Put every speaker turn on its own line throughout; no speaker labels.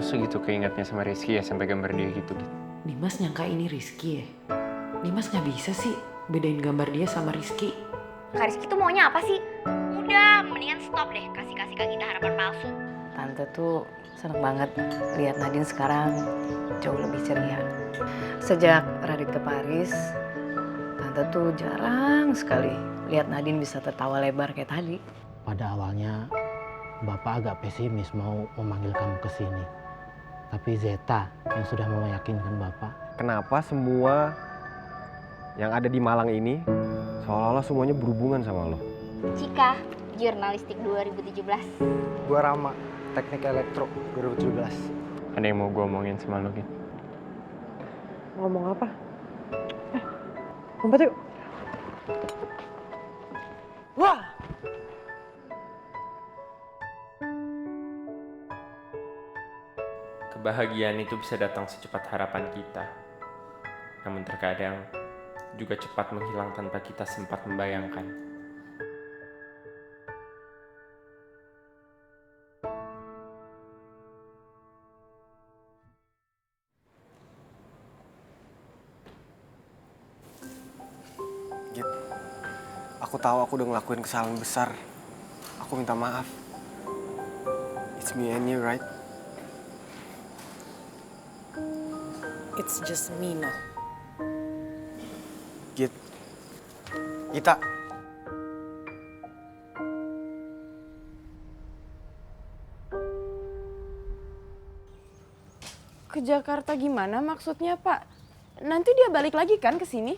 segitu keingetnya sama Rizky ya sampai gambar dia gitu.
Dimas nyangka ini Rizky ya? Dimas nggak bisa sih bedain gambar dia sama Rizky.
Kak Rizky tuh maunya apa sih? Udah, mendingan stop deh kasih-kasih Kak Gita harapan palsu.
Tante tuh seneng banget lihat Nadine sekarang jauh lebih ceria. Sejak Radit ke Paris, Tante tuh jarang sekali lihat Nadine bisa tertawa lebar kayak tadi.
Pada awalnya Bapak agak pesimis mau memanggil kamu ke sini. Tapi Zeta yang sudah meyakinkan Bapak.
Kenapa semua yang ada di Malang ini seolah-olah semuanya berhubungan sama lo?
Cika, Jurnalistik 2017.
Gua Rama, Teknik Elektro 2017.
Ada yang mau gue omongin sama lo, Git?
Ngomong apa? Ngumpet yuk. Wah!
Kebahagiaan itu bisa datang secepat harapan kita. Namun terkadang juga cepat menghilang tanpa kita sempat membayangkan.
Git, aku tahu aku udah ngelakuin kesalahan besar. Aku minta maaf. It's me and you, right?
It's just me, no.
Git, Gita.
Ke Jakarta gimana maksudnya, Pak? Nanti dia balik lagi kan ke sini?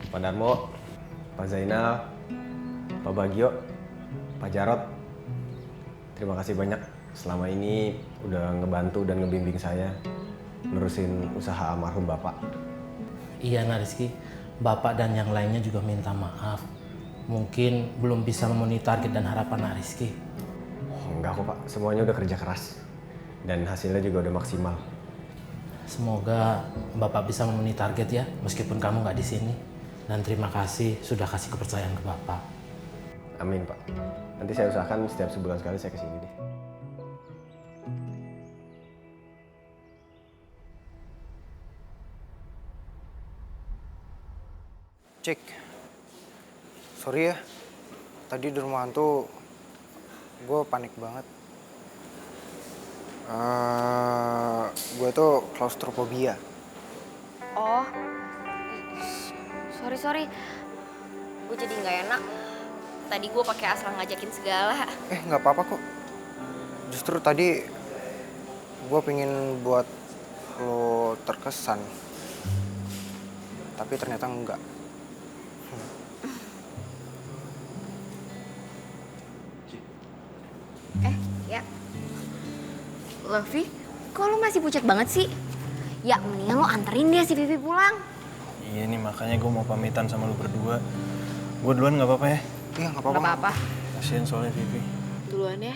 Pak Darmo, Pak Zainal, Pak Bagio, Pak Jarot. Terima kasih banyak selama ini udah ngebantu dan ngebimbing saya nerusin usaha almarhum Bapak.
Iya Rizky, Bapak dan yang lainnya juga minta maaf. Mungkin belum bisa memenuhi target dan harapan Rizky.
Oh, enggak kok Pak, semuanya udah kerja keras. Dan hasilnya juga udah maksimal.
Semoga Bapak bisa memenuhi target ya, meskipun kamu nggak di sini. Dan terima kasih sudah kasih kepercayaan ke Bapak.
Amin Pak. Nanti saya usahakan setiap sebulan sekali saya kesini deh.
Cik, sorry ya. Tadi di rumah hantu, gue panik banget. Gue tuh claustrophobia.
Oh, sorry. Gue jadi nggak enak. Tadi gue pakai asal ngajakin segala.
Nggak apa-apa kok. Justru tadi gue pengen buat lo terkesan. Tapi ternyata enggak.
Ya. Lovi, kok lo masih pucat banget sih? Ya, mendingan lo anterin dia si Vivi pulang.
Iya nih, makanya gue mau pamitan sama lu berdua. Gue duluan nggak apa-apa ya?
Iya, nggak
Nggak
apa-apa.
apa-apa.
Kasian soalnya Vivi.
Duluan ya.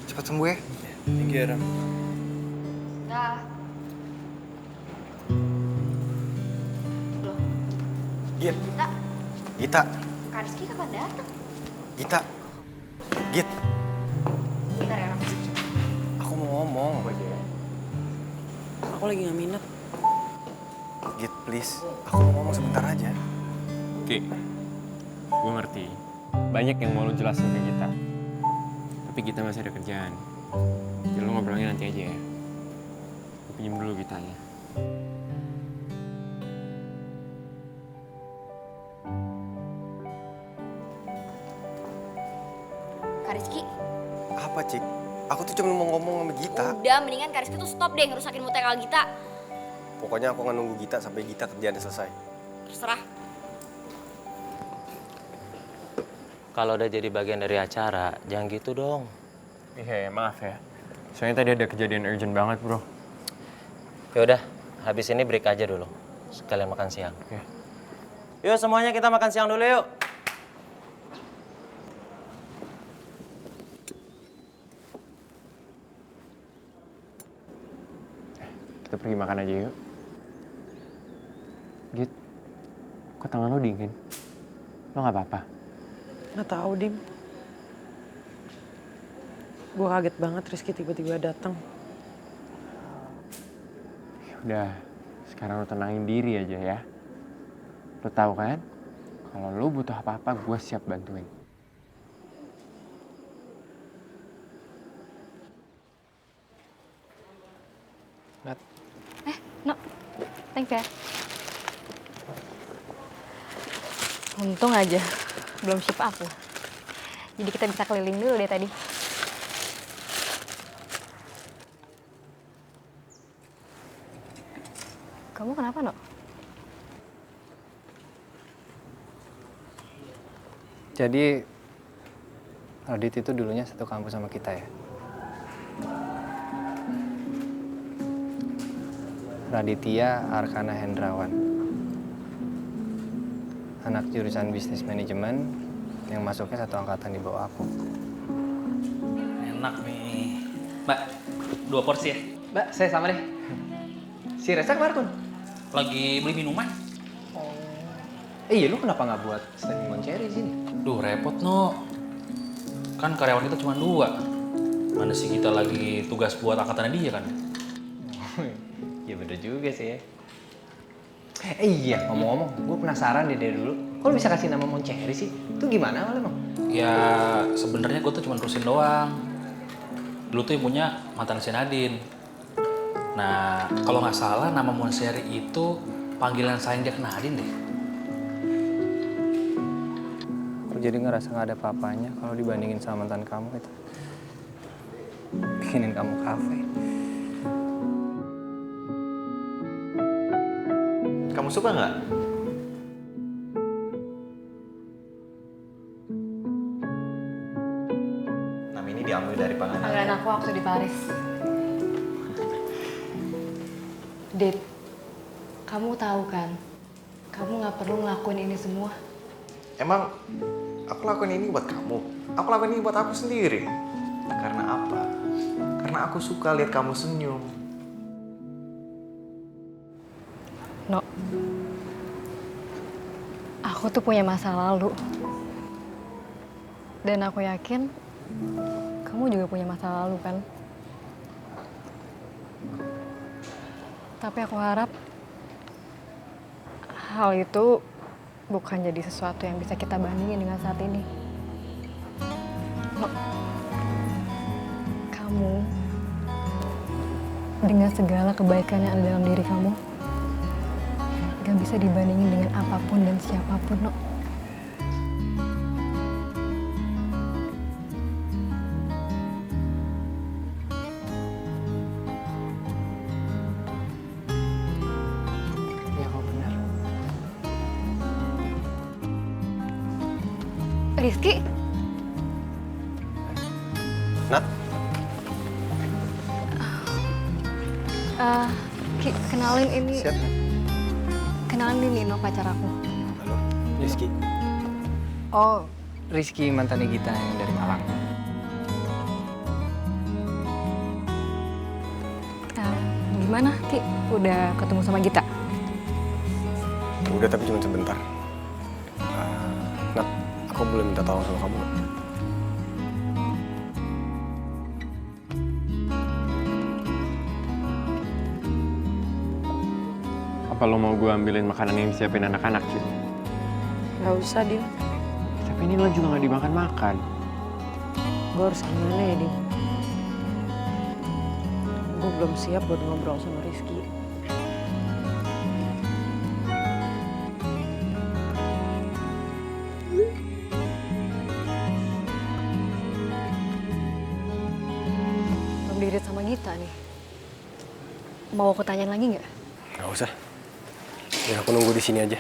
Cepat sembuh ya.
Thank you, Ram.
Dah. Loh,
Git,
Gita,
Gita,
Kak Rizky kapan datang?
Gita. Git,
Bentar ya, Ram.
aku mau ngomong.
Aku lagi nggak minat.
Git, please. Aku mau ngomong sebentar aja.
Oke, gue ngerti. Banyak yang mau lo jelasin ke kita. Tapi kita masih ada kerjaan. Jadi lo ngobrolnya nanti aja ya. Gue pinjem dulu gitanya.
Kak Rizky,
Apa, Cik? Aku tuh cuma mau ngomong sama Gita.
udah mendingan Kak Rizky tuh stop deh ngerusakin mood Kak Gita.
Pokoknya aku nggak nunggu Gita sampai Gita kerjaannya selesai.
Terserah.
Kalau udah jadi bagian dari acara, jangan gitu dong.
Iya, maaf ya. Soalnya tadi ada kejadian urgent banget, bro.
Ya udah, habis ini break aja dulu. Sekalian makan siang.
Oke.
Yuk semuanya kita makan siang dulu yuk.
Kita pergi makan aja yuk. Git, kok tangan lo dingin? Lo nggak apa-apa?
Nggak tahu, Dim. Gue kaget banget Rizky tiba-tiba datang.
Udah, sekarang lo tenangin diri aja ya. Lo tahu kan, kalau lo butuh apa-apa, gue siap bantuin.
Nat,
No, thanks ya. Untung aja, belum shift aku. Jadi kita bisa keliling dulu deh tadi. Kamu kenapa, No?
jadi Radit itu dulunya satu kampus sama kita ya? Raditya Arkana Hendrawan. Anak jurusan bisnis manajemen yang masuknya satu angkatan di bawah aku.
Enak nih. Mbak, 2 porsi ya?
Mbak, saya sama deh. Si Reza kemana tuh?
Lagi beli minuman.
Iya, lu kenapa nggak buat standing Monceri di sini?
Duh, repot, No. Kan karyawan kita cuma 2. Mana sih kita lagi tugas buat angkatannya dia kan?
Iya bener juga sih ya. Iya, ngomong-ngomong, gue penasaran deh dari dulu. Kok lu bisa kasih nama Monceri sih? Itu gimana awalnya, Bang?
Ya, sebenarnya gue tuh cuma terusin doang. Dulu tuh yang punya mantan si Nadine. Nah, kalau nggak salah nama Monceri itu panggilan sayang dia ke Nadine deh.
Kok jadi ngerasa nggak ada apa-apanya kalau dibandingin sama mantan kamu itu? Bikinin kamu kafe.
Kamu suka nggak? Nama ini diambil dari panganan.
Panggilan aku waktu di Paris. Dit, kamu tahu kan, kamu nggak perlu ngelakuin ini semua.
Emang aku lakuin ini buat kamu? Aku lakuin ini buat aku sendiri. Karena apa? Karena aku suka lihat kamu senyum.
No, aku tuh punya masa lalu. Dan aku yakin kamu juga punya masa lalu kan? Tapi aku harap hal itu bukan jadi sesuatu yang bisa kita bandingin dengan saat ini. No, kamu dengan segala kebaikan yang ada dalam diri kamu gak bisa dibandingin dengan apapun dan siapapun, No.
Iya, kok benar.
Rizky,
Nat,
kenalin ini.
siap Nat?
Kenalin ini Nino, pacar aku.
Halo, Rizky.
Oh, Rizky mantannya Gita yang dari Malang.
Gimana, Ki? Udah ketemu sama Gita?
Udah, tapi cuma sebentar. Nat, aku boleh minta tolong sama kamu nggak?
Apa lo mau gue ambilin makanan yang disiapin anak-anak sih?
Nggak usah, Dim.
Tapi ini lo juga nggak dimakan-makan.
Gue harus gimana ya, Dim? Gue belum siap buat ngobrol sama Rizky.
Belum dirit sama Gita nih. Mau aku tanyain lagi nggak?
Nggak usah. Ya, aku nunggu di sini aja.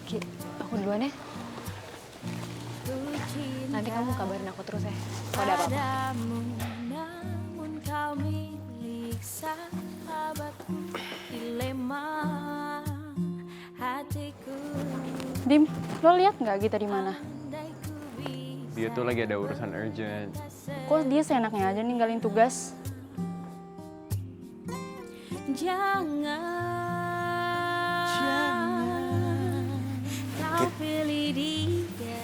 Ki, aku duluan ya. Nanti kamu kabarin aku terus ya. Kalau ada apa-apa.
Namun kau milik sahabatku, dilema hatiku.
Dim, lo lihat nggak Gita di mana?
Dia tuh lagi ada urusan urgent.
Kok dia seenaknya aja ninggalin tugas?
Jangan
Kit.
pilih dia.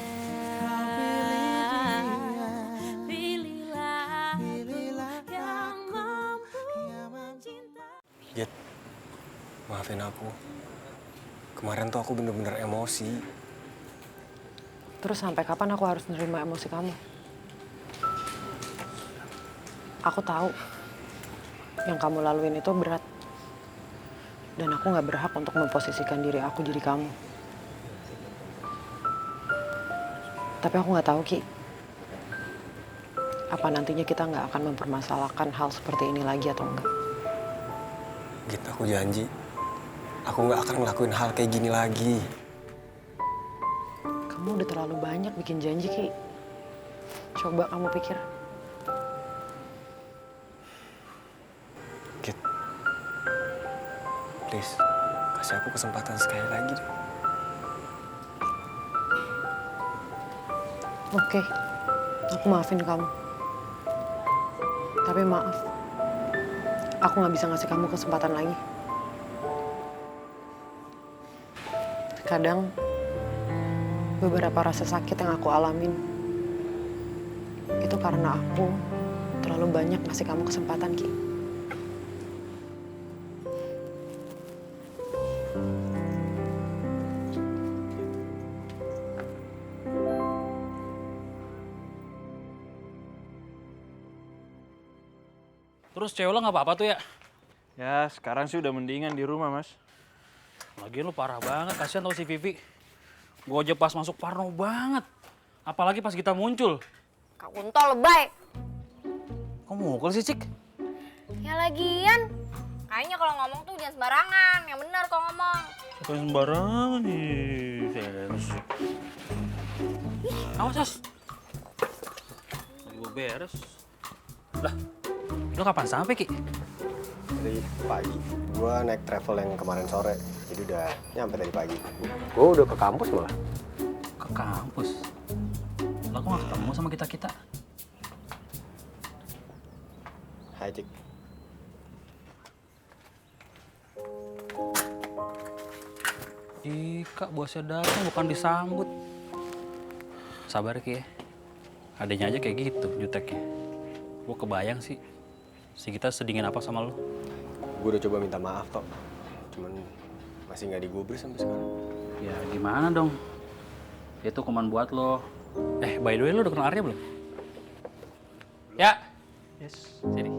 Pilihlah aku yang mampu mencintai.
Git, maafin aku. Kemarin tuh aku bener-bener emosi.
Terus sampai kapan aku harus nerima emosi kamu? Aku tahu yang kamu laluin itu berat. Dan aku gak berhak untuk memposisikan diri aku jadi kamu. Tapi aku gak tahu, Ki. Apa nantinya kita gak akan mempermasalahkan hal seperti ini lagi atau enggak?
Git, aku janji. Aku gak akan ngelakuin hal kayak gini lagi.
Kamu udah terlalu banyak bikin janji, Ki. Coba kamu pikir.
Git, please, kasih aku kesempatan sekali lagi deh.
Oke, aku maafin kamu. Tapi maaf, aku gak bisa ngasih kamu kesempatan lagi. Kadang, beberapa rasa sakit yang aku alamin, itu karena aku terlalu banyak ngasih kamu kesempatan, Ki.
Terus cewek lo nggak apa-apa tuh ya?
Ya, sekarang sih udah mendingan di rumah, Mas.
Lagian lo parah banget, kasihan tau si Vivi. Gue aja pas masuk parno banget. Apalagi pas kita muncul.
Kak Kunto lebay.
Kok mukul sih, Cik?
Ya lagian, kayaknya kalau ngomong tuh jangan sembarangan. Yang benar kalau ngomong.
Siapa yang sembarangan nih? Serius. Awas, As. Lagi gue beres. Lah, lo kapan sampai, Ki?
Dari pagi, gua naik travel yang kemarin sore. Jadi udah nyampe tadi pagi. Gua udah ke kampus malah.
Ke kampus? Lah kok gak ketemu sama kita-kita?
Hai, Cik.
Ih, Kak, bosnya datang bukan disambut. Sabar, Ki ya. Adanya aja kayak gitu, juteknya. Gue kebayang sih, si kita sedingin apa sama lo.
Gue udah coba minta maaf, Tok. Cuman masih nggak digubris sampai sekarang.
Ya gimana dong? Itu kuman buat lo. By the way, lo udah kenal Arya belum? Ya. Yes. Sini.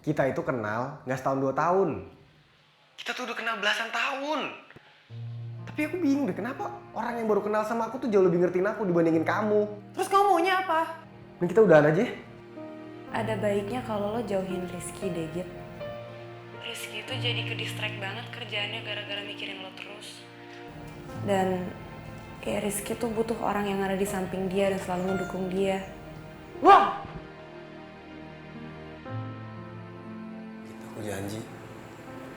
Kita itu kenal nggak setahun 2 tahun. Kita tuh udah kenal belasan tahun. Tapi aku bingung deh, kenapa orang yang baru kenal sama aku tuh jauh lebih ngertiin aku dibandingin kamu.
Terus kamu maunya apa?
Dan kita udahan aja.
Ada baiknya kalau lo jauhin Rizky deh, Git. Rizky itu jadi ke-distract banget kerjaannya gara-gara mikirin lo terus. Dan ya Rizky tuh butuh orang yang ada di samping dia dan selalu mendukung dia.
Wah! Aku janji,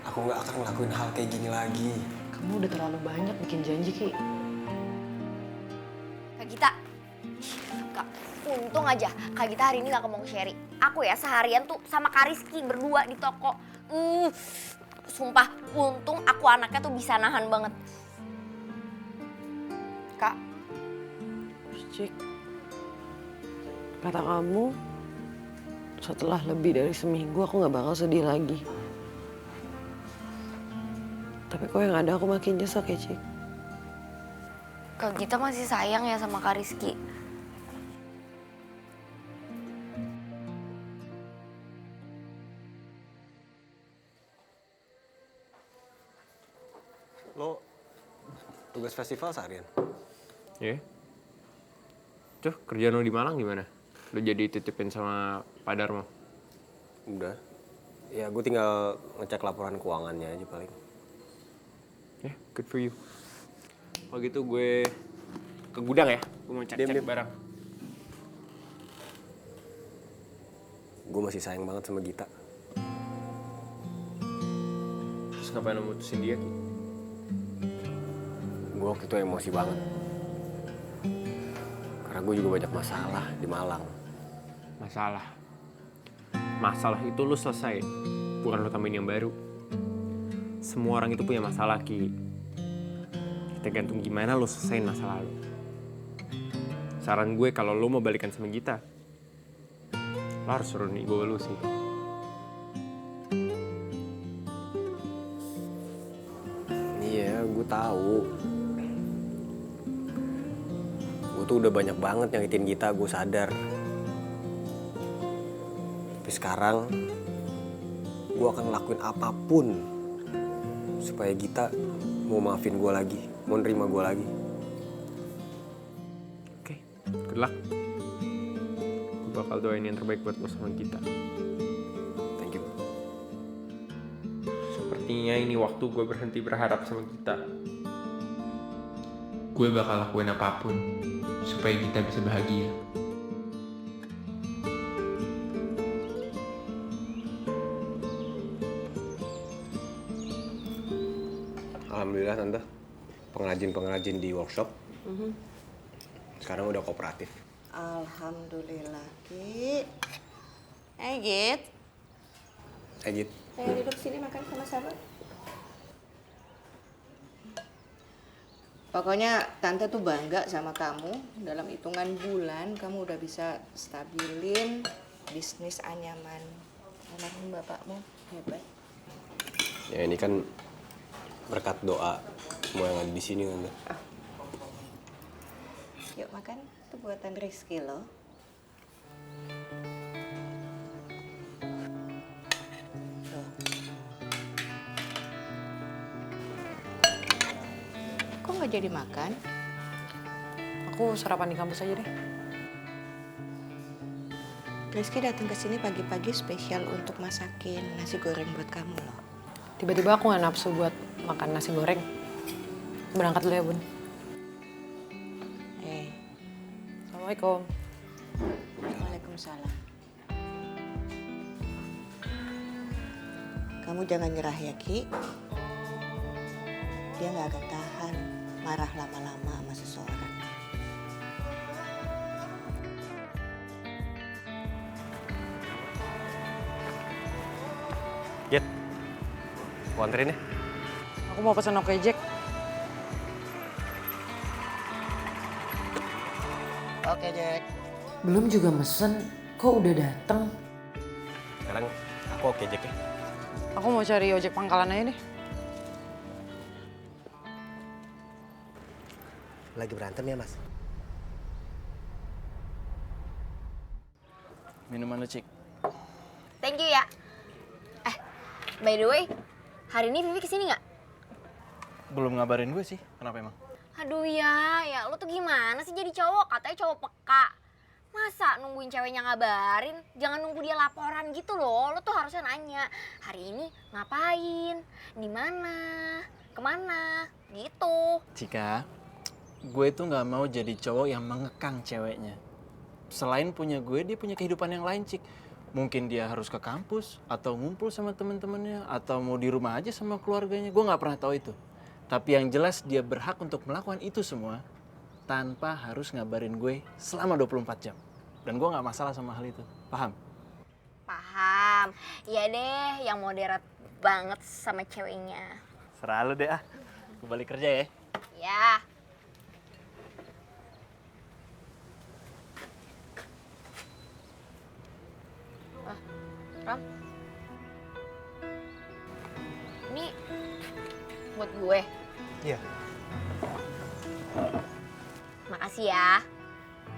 aku nggak akan ngelakuin hal kayak gini lagi.
Kamu udah terlalu banyak bikin janji, Ki.
Kak Gita, Kak, untung aja Kak Gita hari ini gak ngomong Sherry. Aku ya seharian tuh sama Kak Rizky berdua di toko. Sumpah, untung aku anaknya tuh bisa nahan banget. Kak.
Cik, kata kamu, setelah lebih dari seminggu aku gak bakal sedih lagi. Tapi kok yang ada aku makin nyesek ya, Cik.
Kak Gita masih sayang ya sama Kak Rizky.
Lo tugas festival seharian?
Ya. Tuh, kerjaan lo di Malang gimana? Lo jadi titipin sama Pak Darmo?
Udah. Ya, gue tinggal ngecek laporan keuangannya aja paling.
Ya, good for you. Kalau gitu gue ke gudang ya. Gue mau cek-cek barang.
Gue masih sayang banget sama Gita.
Terus ngapain lo mutusin dia?
Gue waktu itu emosi banget. Karena gue juga banyak masalah di Malang.
Masalah? masalah itu lu selesai, bukan lu tambahin yang baru. Semua orang itu punya masalah, Ki. Tergantung gimana lu selesaiin masa lalu. Saran gue kalau lu mau balikan sama Gita, lo harus turunin ego lu sih.
Iya, gue tahu. Gue tuh udah banyak banget nyakitin Gita, gue sadar. Tapi sekarang, gue akan ngelakuin apapun supaya Gita mau maafin gue lagi, mau nerima gue lagi.
Oke, good luck. Gue bakal doain yang terbaik buat lo sama Gita.
Thank you.
Sepertinya ini waktu gue berhenti berharap sama Gita. Gue bakal lakuin apapun supaya Gita bisa bahagia.
Alhamdulillah Tante, pengrajin-pengrajin di workshop sekarang udah kooperatif.
Alhamdulillah, Ki. Git.
Git.
Ayo duduk sini makan sama-sama. Pokoknya Tante tuh bangga sama kamu. Dalam hitungan bulan kamu udah bisa stabilin bisnis anyaman almarhum bapakmu. Hebat.
Ya ini kan berkat doa semua yang ada di sini Tante.
Yuk makan, itu buatan Rizky loh. Tuh. Kok nggak jadi makan?
Aku sarapan di kampus aja deh.
Rizky datang ke sini pagi-pagi spesial untuk masakin nasi goreng buat kamu loh.
Tiba-tiba aku nggak nafsu buat makan nasi goreng. Berangkat dulu ya, Bun. Assalamualaikum.
Waalaikumsalam. Kamu jangan nyerah ya, Ki. Dia nggak akan tahan marah lama-lama sama seseorang.
Git, mau anterin ya?
Aku mau pesen Oke Jack.
Oke, Jack.
Belum juga mesen, kok udah dateng?
Sekarang aku oke Jack ya.
Aku mau cari ojek pangkalan aja deh.
Lagi berantem ya, Mas?
Minuman lu, Cik.
Thank you ya. By the way, hari ini Vivi kesini nggak?
Belum ngabarin gue sih. Kenapa emang?
Aduh ya lu tuh gimana sih jadi cowok? Katanya cowok peka. Masa nungguin ceweknya ngabarin? Jangan nunggu dia laporan gitu loh. Lu tuh harusnya nanya, hari ini ngapain? Di mana? Kemana? Gitu.
Cika, gue tuh nggak mau jadi cowok yang mengekang ceweknya. Selain punya gue, dia punya kehidupan yang lain, Cik. Mungkin dia harus ke kampus, atau ngumpul sama temen-temennya, atau mau di rumah aja sama keluarganya. Gue nggak pernah tahu itu. Tapi yang jelas dia berhak untuk melakukan itu semua tanpa harus ngabarin gue selama 24 jam. Dan gue nggak masalah sama hal itu. Paham?
Paham. Iya deh, yang moderat banget sama ceweknya.
Serah lu deh ah. Gue balik kerja ya.
Ya. Ram. Ini buat gue.
Iya.
Makasih ya.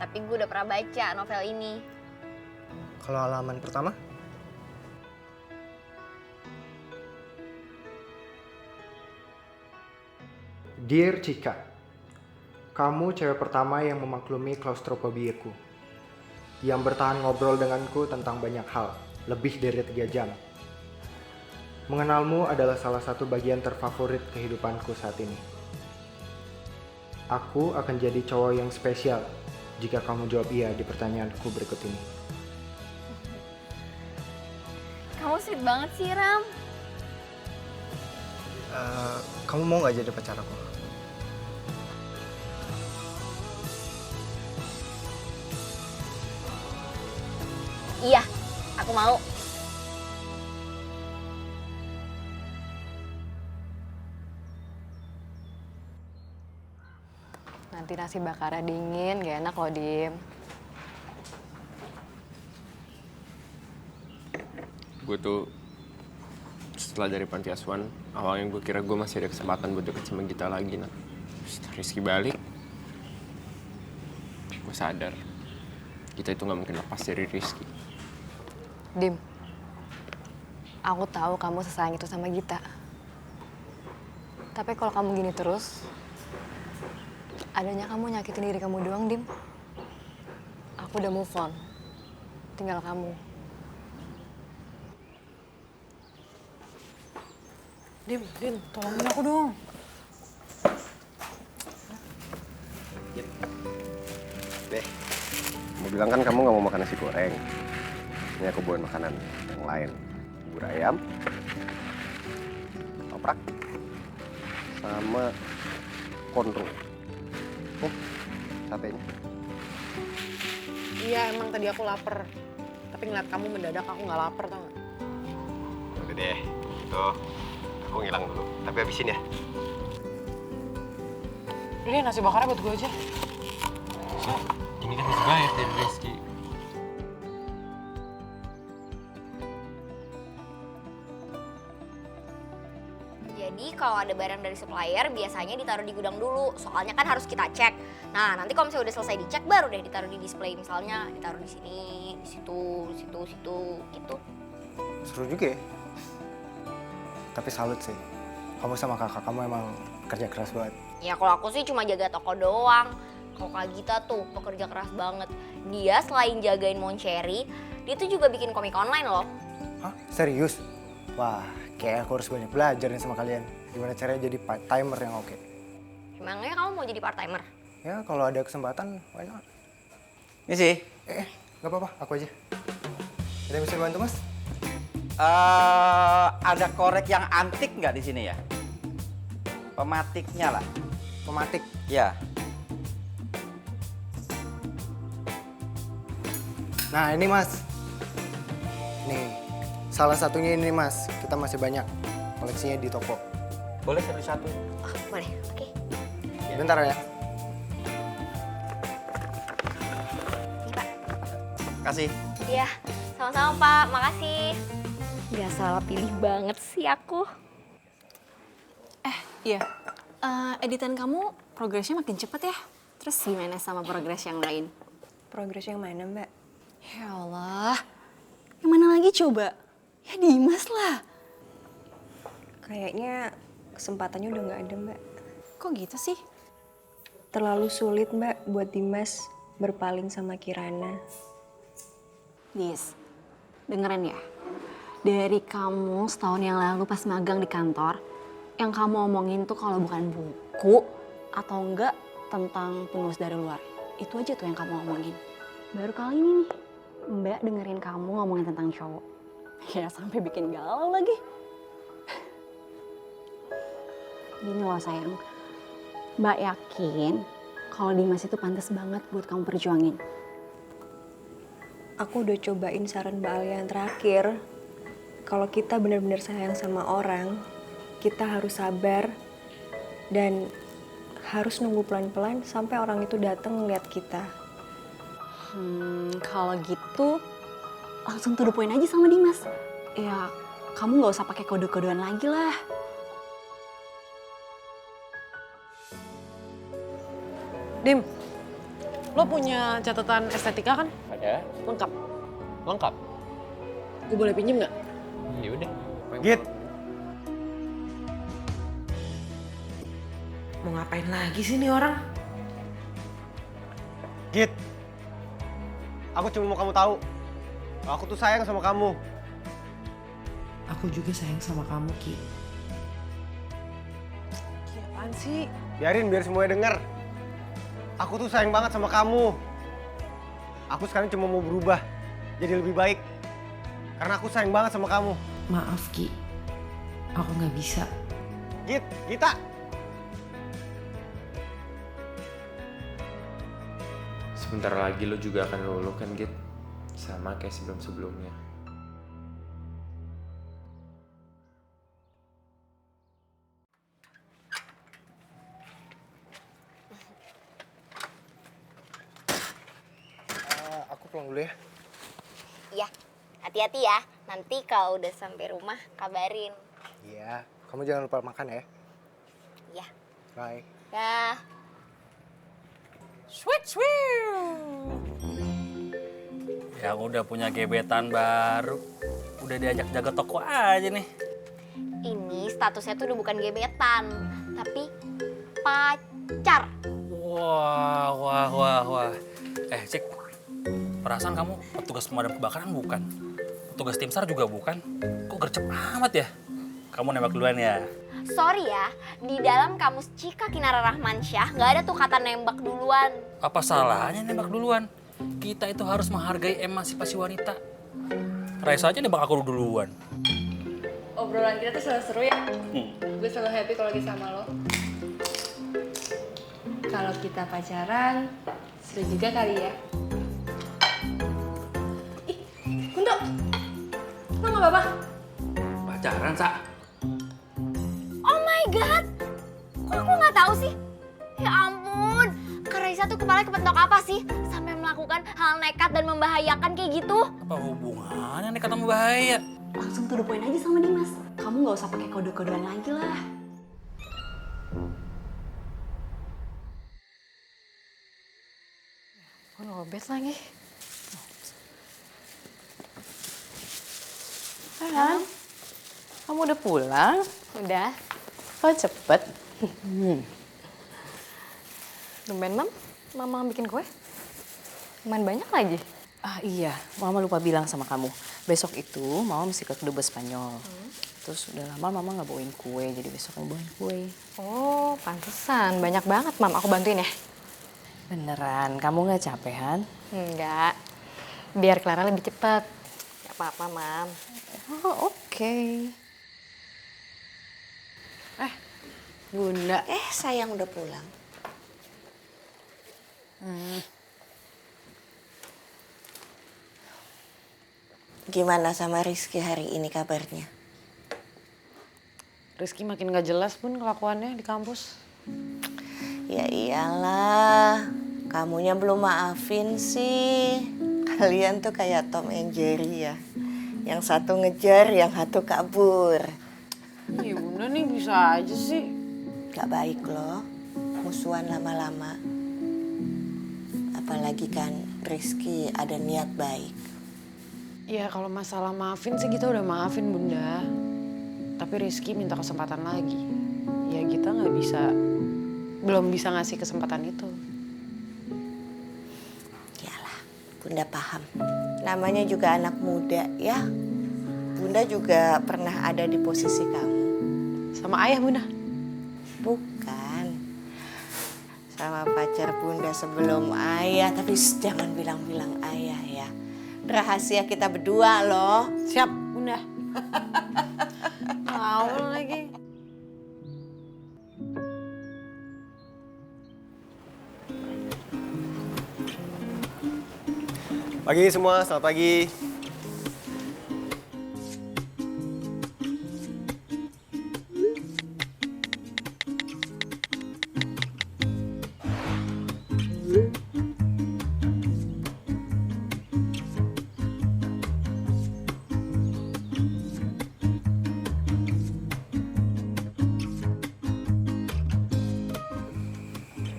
Tapi gue udah pernah baca novel ini.
Kalau halaman pertama? Dear Cika, kamu cewek pertama yang memaklumi klaustrofobiaku. Yang bertahan ngobrol denganku tentang banyak hal, lebih dari 3 jam. Mengenalmu adalah salah satu bagian terfavorit kehidupanku saat ini. Aku akan jadi cowok yang spesial jika kamu jawab iya di pertanyaanku berikut ini.
Kamu sweet banget sih, Ram.
Kamu mau gak jadi pacar aku?
Iya, aku mau.
Nanti nasi bakarnya dingin, gak enak loh, Dim.
Gue tuh setelah dari panti asuhan, awalnya gue kira gue masih ada kesempatan buat deket sama Gita lagi, nah. Setelah Rizky balik, gue sadar kita itu gak mungkin lepas dari Rizky.
Dim, aku tahu kamu sesayang itu sama Gita. Tapi kalau kamu gini terus, adanya kamu nyakitin diri kamu doang, Dim. Aku udah move on. Tinggal kamu. Dim, tolongin aku dong.
Deh, mau bilang kan kamu nggak mau makan nasi goreng. Ini aku bawain makanan yang lain. Bubur ayam, toprak, sama konro. Nih, satenya.
Iya, emang tadi aku lapar. Tapi ngeliat kamu mendadak, aku nggak lapar, tau gak?
Udah deh, itu aku ngilang dulu. Tapi habisin ya.
Ini nasi bakarnya buat gue aja.
Ini kan masih banyak dari Rizky.
Jadi kalau ada barang dari supplier biasanya ditaruh di gudang dulu. Soalnya kan harus kita cek. Nah, nanti kalau misalnya udah selesai dicek baru deh ditaruh di display. Misalnya ditaruh di sini, di situ, gitu.
Seru juga ya. Tapi salut sih. Kamu sama kakak kamu emang kerja keras banget.
Ya kalau aku sih cuma jaga toko doang. Kalau Kak Gita tuh pekerja keras banget. Dia selain jagain Moncherry, dia tuh juga bikin komik online loh.
Hah? Serius? Wah, kayak aku harus banyak belajar nih sama kalian. Gimana caranya jadi part-timer yang oke.
Emangnya kamu mau jadi part-timer?
Ya, kalau ada kesempatan, why not?
Ini sih.
Nggak apa-apa, aku aja. Ada yang bisa bantu, Mas?
Ada korek yang antik nggak di sini ya? Pematiknya lah.
Pematik?
Ya.
Nah, ini Mas. Nih, salah satunya ini Mas. Kita masih banyak koleksinya di toko.
Boleh satu-satu?
Oh, boleh, oke.
Bentar ya.
Kasih.
Iya, sama-sama Pak, makasih. Gak salah pilih banget sih aku.
Iya, editan kamu progresnya makin cepet ya. Terus gimana sama progres yang lain?
Progres yang mana, Mbak?
Ya Allah, yang mana lagi coba? Ya Dimas lah.
Kayaknya kesempatannya udah nggak ada, Mbak.
Kok gitu sih?
Terlalu sulit, Mbak, buat Dimas berpaling sama Kirana.
Dis, dengerin ya. Dari kamu setahun yang lalu pas magang di kantor, yang kamu omongin tuh kalau bukan buku atau enggak tentang penulis dari luar. Itu aja tuh yang kamu omongin. Baru kali ini nih, Mbak dengerin kamu ngomongin tentang cowok. Ya sampai bikin galau lagi. Gini loh sayang, Mbak yakin kalau Dimas itu pantas banget buat kamu perjuangin.
Aku udah cobain saran Mbak Alia yang terakhir. Kalau kita benar-benar sayang sama orang, kita harus sabar dan harus nunggu pelan-pelan sampai orang itu datang ngeliat kita.
Kalau gitu langsung to the point aja sama Dimas. Ya kamu nggak usah pakai kode-kodean lagi lah.
Dim, lo punya catatan estetika kan?
Ada.
Lengkap.
Lengkap.
Gue boleh pinjem nggak?
Ya udah.
Git.
Mau ngapain lagi sih nih orang?
Git. Aku cuma mau kamu tahu. Aku tuh sayang sama kamu.
Aku juga sayang sama kamu, Ki. Ki, apaan sih?
Biarin biar semuanya denger. Aku tuh sayang banget sama kamu. Aku sekarang cuma mau berubah jadi lebih baik. Karena aku sayang banget sama kamu.
Maaf, Ki. Aku nggak bisa.
Git, Gita.
Sebentar lagi lo juga akan luluh kan, Git? Sama kayak sebelum-sebelumnya.
pulang dulu ya.
Iya, hati-hati ya. Nanti kalau udah sampai rumah kabarin.
Iya, kamu jangan lupa makan ya.
Iya.
Bye.
Dah.
Yang udah punya gebetan baru, udah diajak jaga toko aja nih.
Ini statusnya tuh udah bukan gebetan, tapi pacar.
Wah. Cik, perasaan kamu petugas pemadam kebakaran bukan? Petugas tim SAR juga bukan? Kok gercep amat ya? Kamu nembak duluan ya?
Sorry ya, di dalam kamus Cika Kinara Rahmansyah nggak ada tuh kata nembak duluan.
Apa salahnya nembak duluan? Kita itu harus menghargai emansipasi wanita. Raisa aja nembak aku duluan.
Obrolan kita tuh selalu seru ya. Gue selalu happy kalau lagi sama lo. Kalau kita pacaran, seru juga kali ya. Ih, Kunto! Lo nggak apa-apa?
Pacaran, Sa?
Oh my god, kok aku nggak tahu sih? Ya ampun, Kak Raisa tuh kepala kepentok apa sih? Sampai melakukan hal nekat dan membahayakan kayak gitu?
Apa hubungannya nekat sama bahaya?
Langsung to the point aja sama Dimas. Kamu nggak usah pakai kode-kodean lagi lah.
Kok lobet lagi? Sayang, kamu udah pulang?
Udah.
Kok cepet? Tumben, Mam. Mama bikin kue? Lumayan banyak lagi.
Ah iya, Mama lupa bilang sama kamu. Besok itu Mama mesti ke Kedubes Spanyol. Terus udah lama Mama nggak bawain kue, jadi besok mau bawain kue.
Oh, pantesan. Banyak banget, Mam. Aku bantuin ya.
Beneran, kamu nggak capek, Han?
Enggak. Biar Clara lebih cepat. Gak apa-apa, Mam.
Oh, oke.
Bunda.
Sayang udah pulang. Gimana sama Rizky hari ini kabarnya?
Rizky makin gak jelas pun kelakuannya di kampus.
Ya iyalah, kamunya belum maafin sih. Kalian tuh kayak Tom and Jerry ya. Yang satu ngejar, yang satu kabur.
Ya Bunda nih bisa aja sih.
Gak baik loh, musuhan lama-lama. Apalagi kan Rizky ada niat baik.
Ya kalau masalah maafin sih kita udah maafin Bunda. Tapi Rizky minta kesempatan lagi. Ya kita belum bisa ngasih kesempatan itu.
Yalah, Bunda paham. Namanya juga anak muda ya. Bunda juga pernah ada di posisi kamu.
Sama ayah Bunda?
Bukan. Sama pacar Bunda sebelum ayah. Tapi jangan bilang-bilang ayah ya. Rahasia kita berdua loh.
Siap Bunda. Mau lagi.
Pagi semua, selamat pagi.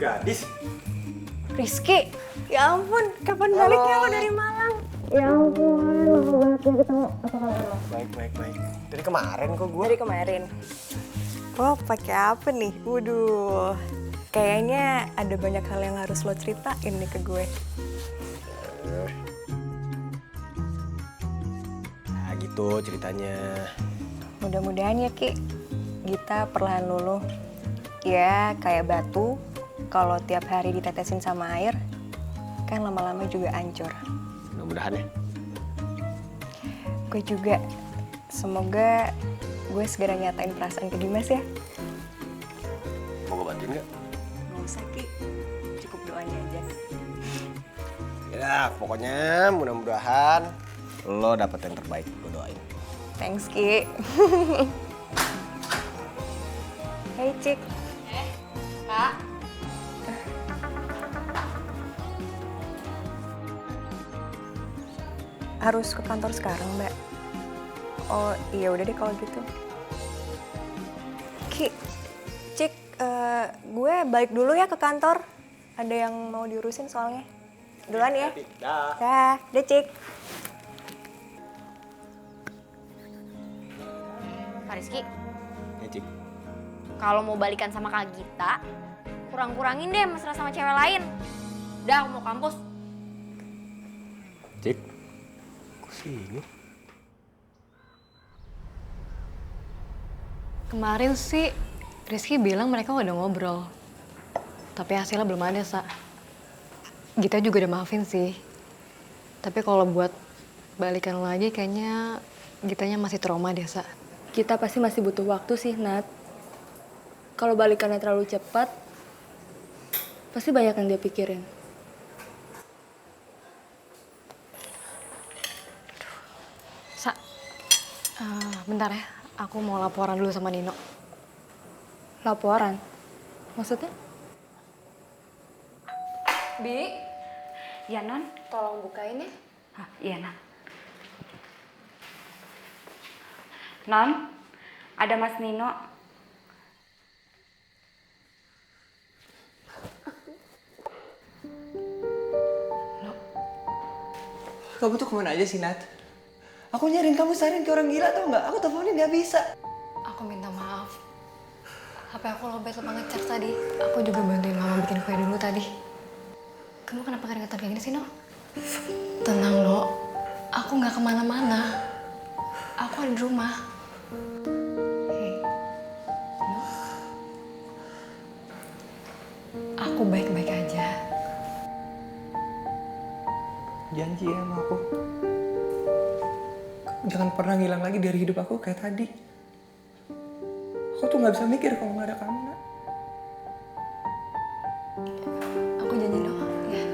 Gadis.
Rizky, ya ampun, kapan baliknya lo dari Malang? Ya ampun, lama banget gak ketemu. Apa kabar lo?
Baik. Dari kemarin kok gue.
Dari kemarin. Oh, pakai apa nih? Waduh, kayaknya ada banyak hal yang harus lo ceritain nih ke gue.
Nah gitu ceritanya.
Mudah-mudahan ya Ki, kita perlahan luluh. Ya kayak batu, kalau tiap hari ditetesin sama air, kan lama-lama juga hancur.
Mudah-mudahan ya.
Gue juga, semoga gue segera nyatain perasaan ke Dimas ya.
Mau gue bantuin nggak?
Gak usah Ki, cukup doanya aja.
Ya pokoknya mudah-mudahan lo dapet yang terbaik, gue doain.
Thanks Ki. Hey Cik.
Kak.
Harus ke kantor sekarang, Mbak? Oh iya udah deh kalau gitu. Cik, gue balik dulu ya ke kantor. Ada yang mau diurusin soalnya. Duluan ya. Dah, Cik.
Kak Rizky,
Ya, Cik.
kalau mau balikan sama Kak Gita, kurang-kurangin deh mesra sama cewek lain. Udah, aku mau kampus.
Cik, kok sini?
Kemarin sih Rizky bilang mereka udah ngobrol. Tapi hasilnya belum ada, Sa. Gita juga udah maafin sih. Tapi kalau buat balikan lagi kayaknya Gitanya masih trauma deh, Sa.
Kita pasti masih butuh waktu sih, Nat. Kalau balikannya terlalu cepat, pasti banyak yang dia pikirin.
Sa, bentar ya. Aku mau laporan dulu sama Nino.
Laporan? Maksudnya?
Bi,
Ya, Non.
tolong bukain ya.
Iya, Non. Non, ada Mas Nino.
Kamu tuh kemana aja sih, Nat? Aku nyariin kamu seharian kayak orang gila tau nggak? Aku teleponin nggak bisa.
Aku minta maaf. HP aku lobet lupa ngecas tadi. Aku juga bantuin mama bikin kue dulu tadi. Kamu kenapa keringetan kayak gini sih, No? Tenang, No. Aku nggak kemana-mana. Aku ada di rumah. Hei, No. Aku baik-baik aja.
Janji ya sama aku. Jangan pernah ngilang lagi dari hidup aku kayak tadi. Aku tuh nggak bisa mikir kalau nggak ada kamu, Nat.
Aku janji, No. Ya.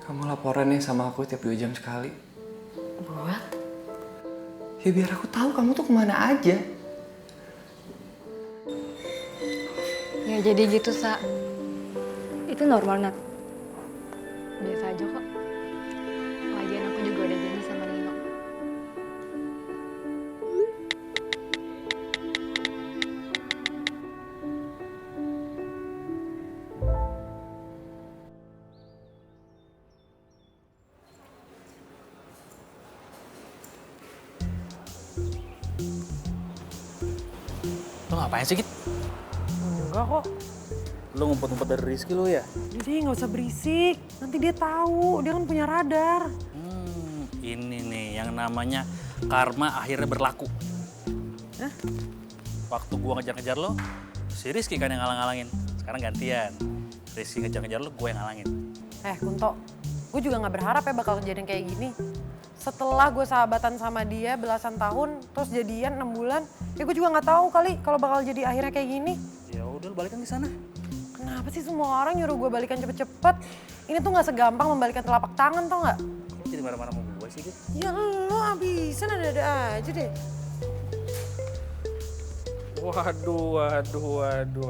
Kamu laporan ya sama aku tiap 2 jam sekali.
Buat?
Ya biar aku tahu kamu tuh kemana aja.
Ya jadi gitu, Sa.
Itu normal, Nat.
Biasa aja kok. Lagian aku juga udah janji sama Nino.
Lo ngapain sih, Git?
Enggak kok.
Lo ngumpet-ngumpet dari Rizky lo ya?
Jadi nggak usah berisik. Nanti dia tahu. Dia kan punya radar.
Ini nih yang namanya karma akhirnya berlaku.
Hah?
Waktu gua ngejar-ngejar lo, si Rizky kan yang ngalang-ngalangin. Sekarang gantian. Rizky ngejar-ngejar lo, gue yang ngalangin.
Kunto, gue juga nggak berharap ya bakal kejadian kayak gini. Setelah gue sahabatan sama dia belasan tahun, terus jadian 6 bulan, ya gue juga nggak tahu kali kalau bakal jadi akhirnya kayak gini.
Ya udah, lo balikan di sana.
Kenapa sih semua orang nyuruh gue balikan cepet-cepet? Ini tuh nggak segampang membalikan telapak tangan, tau nggak?
Lo jadi marah-marah sama gue sih, Git?
Ya lo abisan ada-ada aja deh.
Waduh,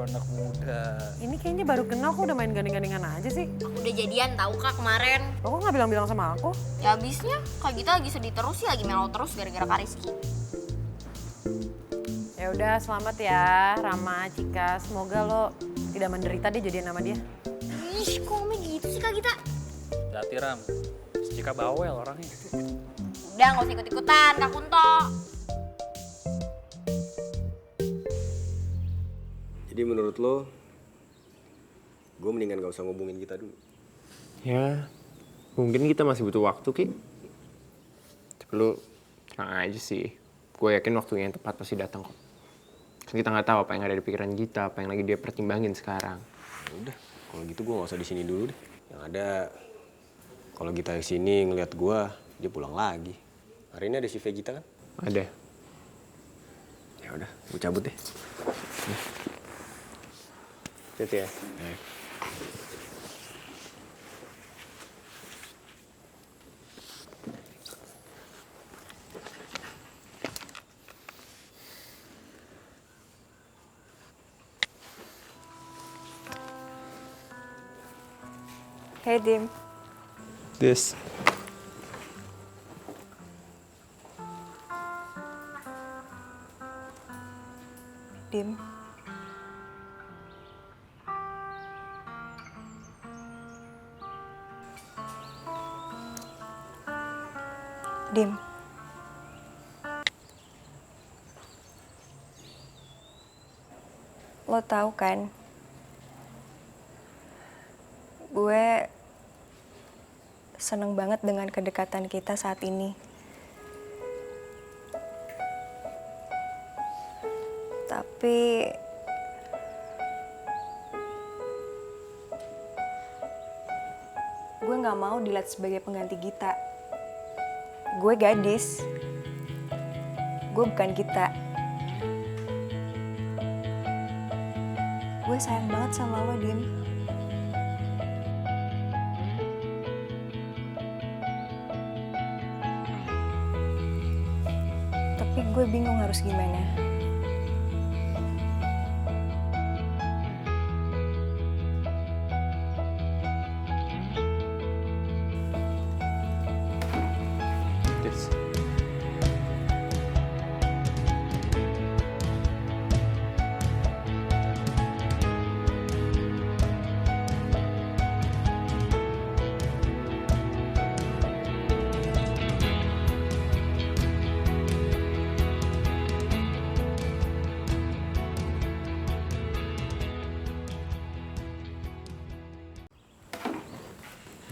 anak muda.
Ini kayaknya baru kenal kok udah main gandeng-gandengan aja sih.
Aku udah jadian tahu Kak kemarin.
Lo kok nggak bilang-bilang sama aku?
Ya abisnya Kak Gita lagi sedih terus sih, lagi melo terus gara-gara Kak Rizky.
Ya udah, selamat ya Rama, Cika. Semoga lo tidak menderita deh jadian sama dia.
Ih, kok ngomong gitu sih Kak Gita?
Hati Ram, si Cika bawel orangnya.
Udah gak usah ikut-ikutan Kak Kunto.
Jadi menurut lo, gue mendingan gak usah ngubungin kita dulu.
Ya, mungkin kita masih butuh waktu, Ki. Tapi lu tenang aja sih. Gue yakin waktunya yang tepat pasti datang kok. Kan kita nggak tahu apa yang ada di pikiran kita, apa yang lagi dia pertimbangin sekarang.
Ya udah, kalau gitu gue gak usah di sini dulu deh. Yang ada, kalau kita di sini ngeliat gue, dia pulang lagi. Hari ini ada si Vegeta kan?
Ada.
Ya udah, gue cabut deh. Hati ya.
Hey, Dim.
Des.
Dim. Dim. Lo tahu kan, gue seneng banget dengan kedekatan kita saat ini. Tapi gue gak mau dilihat sebagai pengganti Gita. Gue gadis. Gue bukan Gita. Gue sayang banget sama lo, Dim. Tapi gue bingung harus gimana.
Des.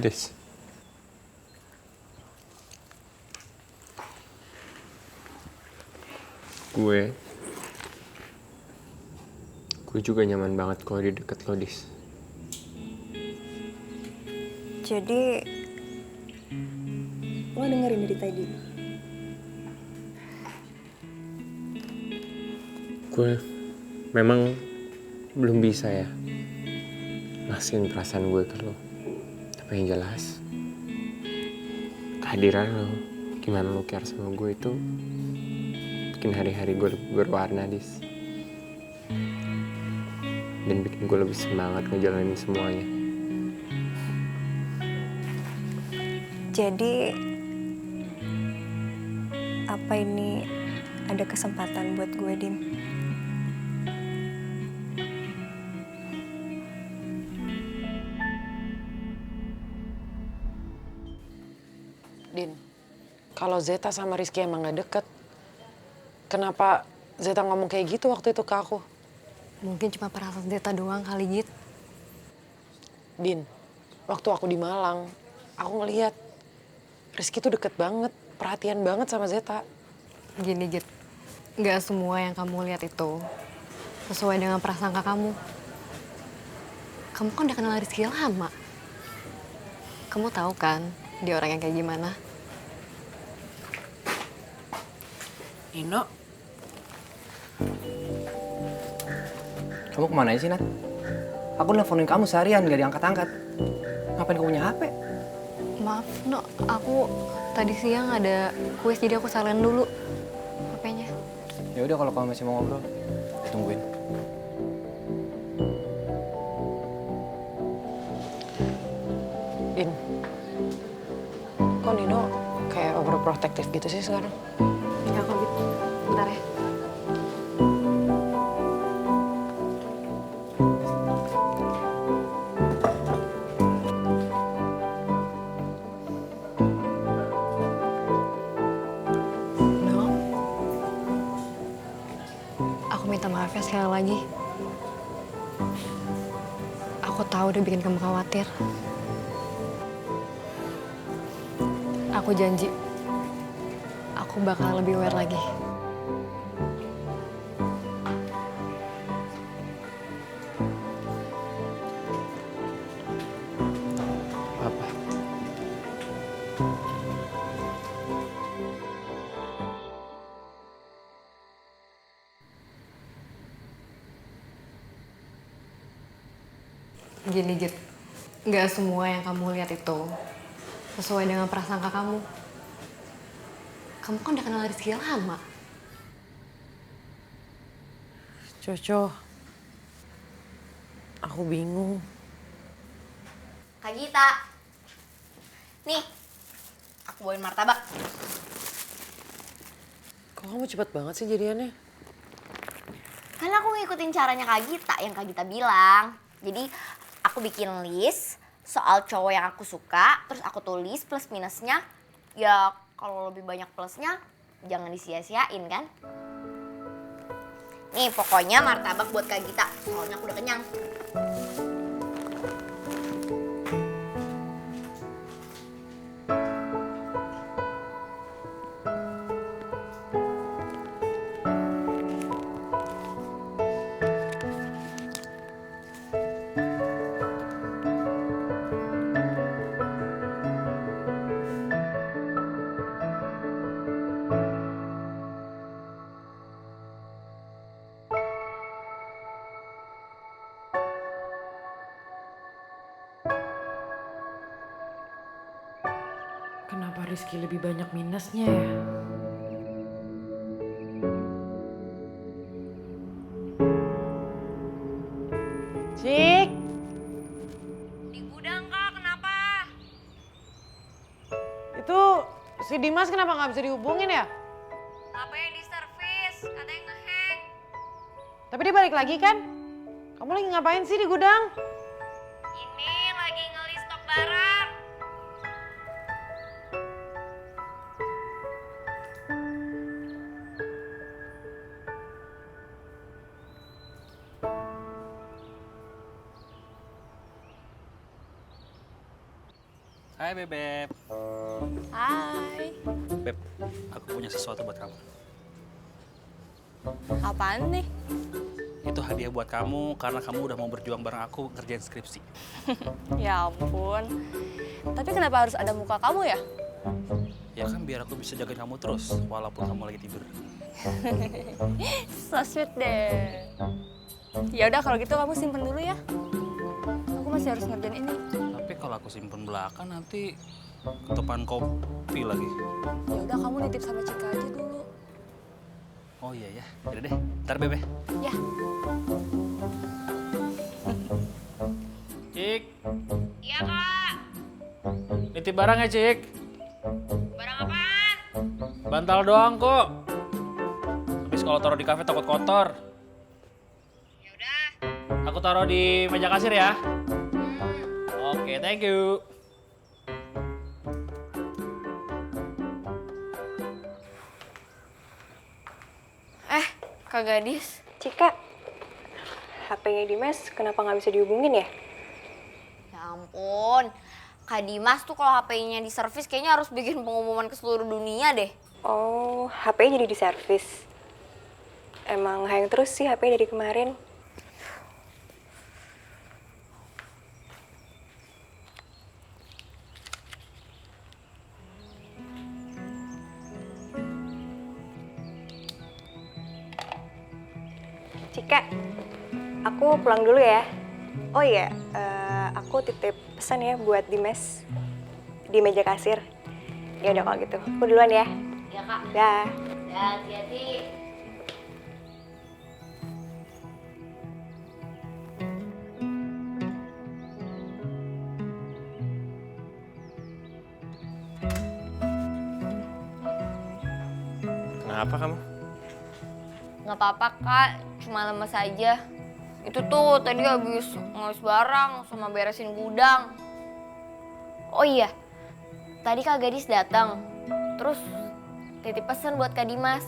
Des. Gue juga nyaman banget kalau di deket lo, Dis.
Jadi, lo dengerin dari tadi?
Gue memang belum bisa ya ngasihin perasaan gue ke lo. Tapi yang jelas, kehadiran lo, gimana lo care sama gue itu bikin hari-hari gue lebih berwarna, Dis. Dan bikin gue lebih semangat ngejalanin semuanya.
Jadi, apa ini ada kesempatan buat gue, Dim?
Din, kalau Zeta sama Rizky emang gak deket, kenapa Zeta ngomong kayak gitu waktu itu ke aku?
Mungkin cuma perasaan Zeta doang kali, Git.
Din, waktu aku di Malang, aku ngeliat Rizky tuh deket banget, perhatian banget sama Zeta.
Gini, Git. Gak semua yang kamu lihat itu sesuai dengan prasangka kamu. Kamu kan udah kenal Rizky lama. Kamu tahu kan dia orang yang kayak gimana?
Nino.
Kamu kemana sih, Nat? Aku nelfonin kamu seharian, gak diangkat-angkat. Ngapain kamu punya HP?
Maaf, No. Aku tadi siang ada kuis, jadi aku silent dulu HP-nya.
Ya udah kalau kamu masih mau ngobrol, tungguin.
Din, kok Nino kayak overprotective gitu sih sekarang?
Ya, kok Git. Bentar ya. Minta maaf ya sekali lagi. Aku tahu udah bikin kamu khawatir. Aku janji, aku bakal lebih aware lagi.
Apa?
Gini, Git. Nggak semua yang kamu lihat itu sesuai dengan prasangka kamu. Kamu kan udah kenal Rizky lama.
Coco, aku bingung.
Kak Gita, Nih, aku bawain martabak.
Kok kamu cepet banget sih jadiannya?
Kan aku ngikutin caranya Kak Gita, yang Kak Gita bilang. Jadi aku bikin list soal cowok yang aku suka, terus aku tulis plus minusnya. Ya kalau lebih banyak plusnya, jangan disia-siain kan. Nih pokoknya martabak buat Kak Gita, soalnya aku udah kenyang.
Kenapa Rizky lebih banyak minusnya ya? Cik!
Di gudang Kak, kenapa?
Itu si Dimas kenapa nggak bisa dihubungin ya?
HP yang di servis, katanya ngehang.
Tapi dia balik lagi kan? Kamu lagi ngapain sih di gudang?
Ini lagi ngelis stok barang.
Hai Bebep.
Hai.
Beb, aku punya sesuatu buat kamu.
Apaan nih?
Itu hadiah buat kamu karena kamu udah mau berjuang bareng aku ngerjain skripsi.
Ya ampun. Tapi kenapa harus ada muka kamu ya?
Ya kan biar aku bisa jagain kamu terus walaupun kamu lagi tidur.
So sweet deh. Ya udah kalau gitu kamu simpen dulu ya. Aku masih harus ngerjain ini.
Tapi kalau aku simpen belakang nanti ketupan kopi lagi.
Ya udah kamu nitip sama Cika aja dulu.
Oh iya ya, yaudah deh. Ntar Bebe.
Ya.
Cik,
Iya Kak.
nitip barang ya Cik.
Barang apaan?
Bantal doang kok. Habis kalau taruh di kafe takut kotor.
Yaudah.
Aku taruh di meja kasir ya. Oke, thank you.
Kak Gadis.
Cika, HP-nya Dimas kenapa nggak bisa dihubungin ya?
Ya ampun. Kak Dimas tuh kalau HP-nya di servis kayaknya harus bikin pengumuman ke seluruh dunia deh.
Oh, HP-nya jadi di servis. Emang hang terus sih HP dari kemarin. Cika, aku pulang dulu ya. Oh iya, aku titip pesan ya buat Dimas di meja kasir. Ya udah kalau gitu, aku duluan ya.
Ya Kak.
Dah.
Dah, hati-hati.
Kenapa kamu?
Nggak apa-apa Kak, cuma lemes aja. Itu tuh tadi habis ngelis barang sama beresin gudang. Oh iya, tadi Kak Gadis datang. Terus titip pesan buat Kak Dimas.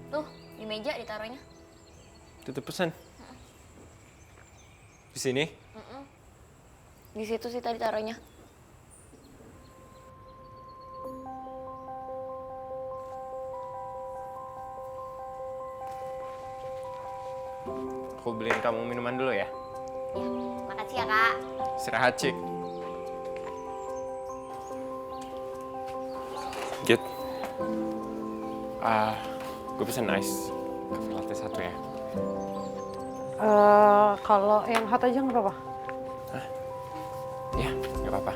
Tuh, di meja ditaruhnya.
Titip pesan. Di sini?
Di situ sih tadi taruhnya.
Aku beliin kamu minuman dulu ya.
Ya, makasih ya Kak.
Istirahat, Cik. Git. Gue pesen ice. Cafe latte 1 ya.
Kalau yang hot aja nggak apa-apa.
Ya, nggak apa-apa.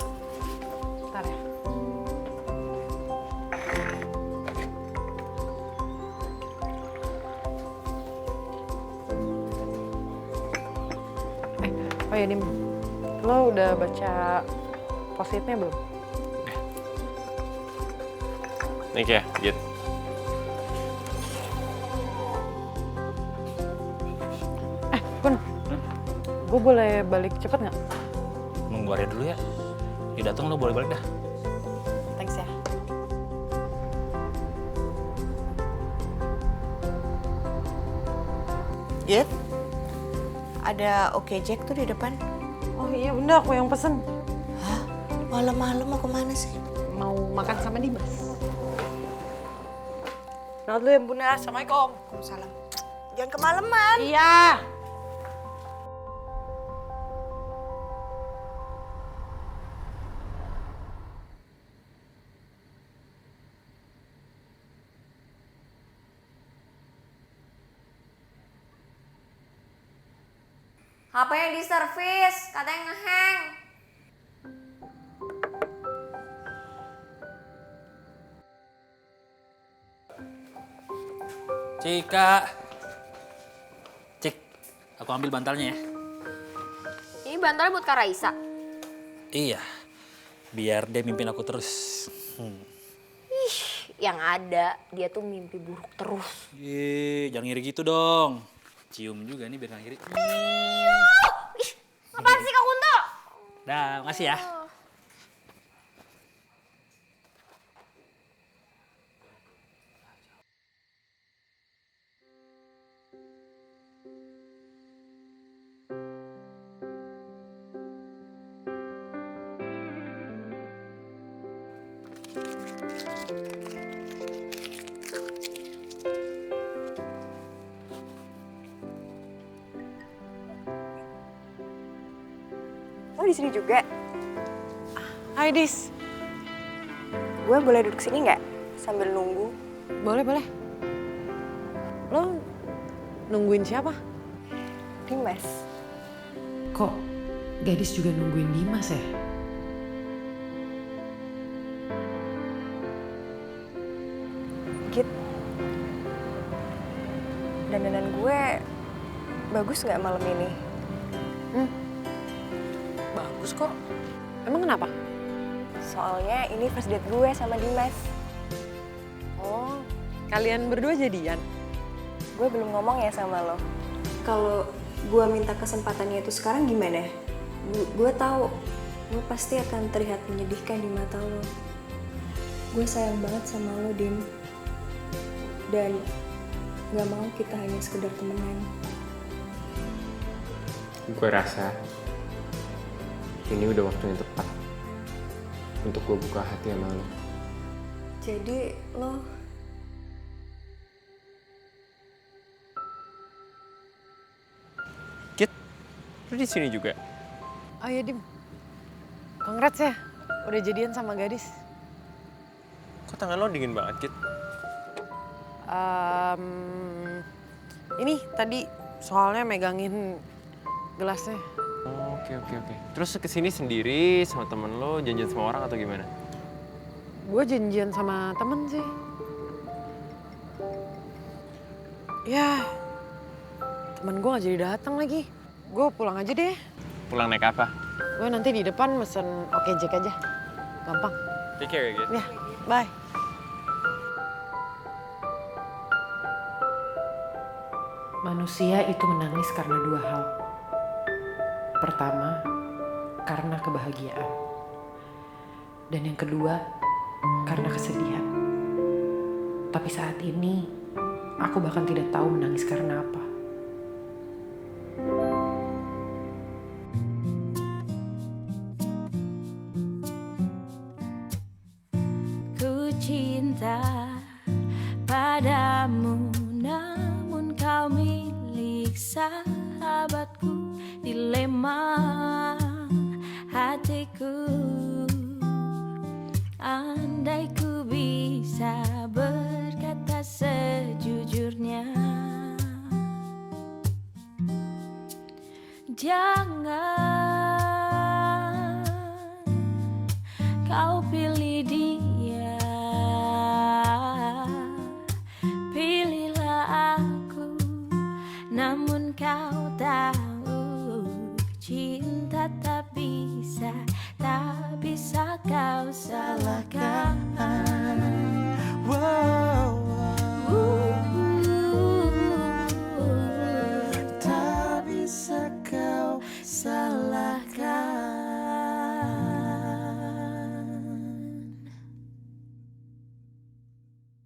Ntar ya. Oh ya Dim, lo udah baca post-itnya belum?
Thank you ya, Git.
Kun, gue boleh balik cepet nggak?
Nunggu Arya dulu ya. Dia datang lo boleh balik dah.
Thanks ya.
Git, ada Oke Jack tuh di depan.
Oh iya bunda, aku yang pesen.
Hah? Malam-malam mau kemana sih?
Mau makan sama Dimas. Selamat dulu ya bunda, Assalamualaikum.
Salam. Jangan kemalaman.
Iya.
HP-nya di servis, katanya ngehang.
Cika. Cik, aku ambil bantalnya ya.
Ini bantalnya buat Kak Raisa.
Iya, biar dia mimpin aku terus.
Ih, yang ada dia tuh mimpi buruk terus.
Jangan ngiri gitu dong. Cium juga nih biar gak ngiri.
Ih, apaan sih Kak Kunto?
Dah, makasih ya.
Lo di sini juga?
Hai Dis.
Gue boleh duduk sini nggak? Sambil nunggu.
Boleh, boleh. Lo nungguin siapa?
Dimas.
Kok gadis juga nungguin Dimas ya?
Git. Dandanan gue bagus nggak malam ini?
Bagus kok. Emang kenapa?
Soalnya ini first date gue sama Dimas.
Oh, kalian berdua jadian?
Gue belum ngomong ya sama lo. Kalau gue minta kesempatannya itu sekarang gimana? Gue tahu lo pasti akan terlihat menyedihkan di mata lo. Gue sayang banget sama lo, Dim. Dan gak mau kita hanya sekedar temenan.
Gue rasa ini udah waktu yang tepat untuk gue buka hati sama lo.
Jadi lo...
Kit, lo di sini juga?
Oh iya Dim, congrats ya, udah jadian sama gadis.
Kok tangan lo dingin banget, Kit?
Ini tadi soalnya megangin gelasnya.
Oh, oke. Terus kesini sendiri sama temen lo, janjian sama orang atau gimana?
Gue janjian sama temen sih. Ya, temen gue gak jadi datang lagi. Gue pulang aja deh.
Pulang naik apa?
Gue nanti di depan mesen Oke Jack aja. Gampang.
Take care ya, Kit.
Ya, bye. Manusia itu menangis karena dua hal. Pertama, karena kebahagiaan. Dan yang kedua, karena kesedihan. Tapi saat ini, aku bahkan tidak tahu menangis karena apa.
Ku cinta padamu, namun kau milik sahabatku. Dilema hatiku, andai ku bisa berkata sejujurnya. Jangan kau pilih dia, pilihlah aku. Namun kau tahu cinta tak bisa kau sayang.